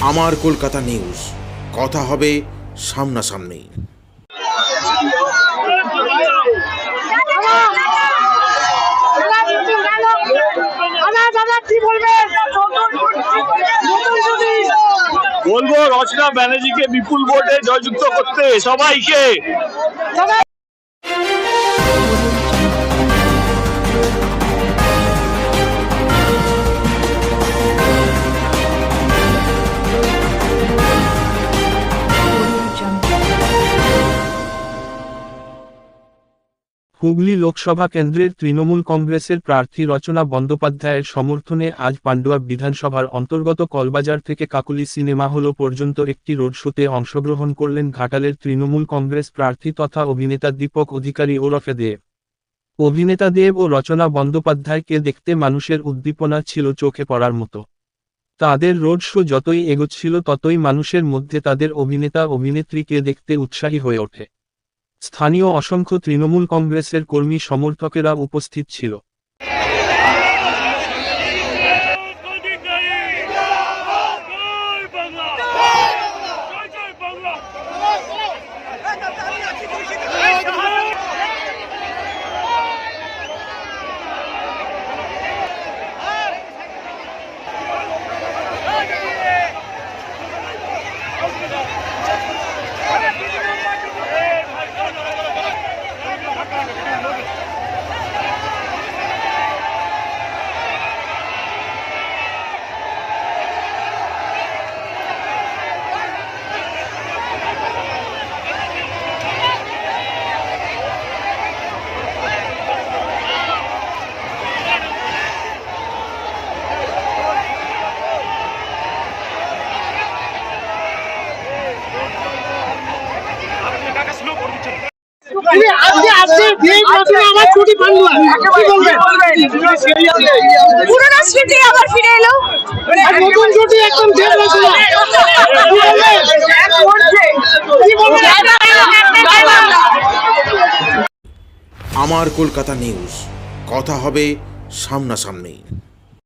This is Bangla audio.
আমার কলকাতা নিউজ, কথা হবে সামনাসামনি। বলবো রচনা ব্যানার্জিকে বিপুল ভোটে জয়যুক্ত করতে সবাইকে। হুগলি লোকসভা কেন্দ্রের তৃণমূল কংগ্রেসের প্রার্থী রচনা বন্দ্যোপাধ্যায়ের সমর্থনে আজ পান্ডুয়া বিধানসভার অন্তর্গত কলবাজার থেকে কাকুলি সিনেমা হল পর্যন্ত একটি রোড শোতে অংশগ্রহণ করলেন ঘাটালের তৃণমূল কংগ্রেস প্রার্থী তথা অভিনেতা দীপক অধিকারী ওরফে দেব। অভিনেতা দেব ও রচনা বন্দ্যোপাধ্যায়কে দেখতে মানুষের উদ্দীপনা ছিল চোখে পড়ার মতো। তাদের রোড শো যতই এগোচ্ছিল ততই মানুষের মধ্যে তাদের অভিনেতা অভিনেত্রীকে দেখতে উৎসাহী হয়ে ওঠে। স্থানীয় অসংখ্য তৃণমূল কংগ্রেসের কর্মী সমর্থকেরা উপস্থিত ছিল। পুরোনো স্মৃতি আবার ফিরে এলো, নতুন ছুটি একদম আমার কলকাতা নিউজ, কথা হবে সামনাসামনি।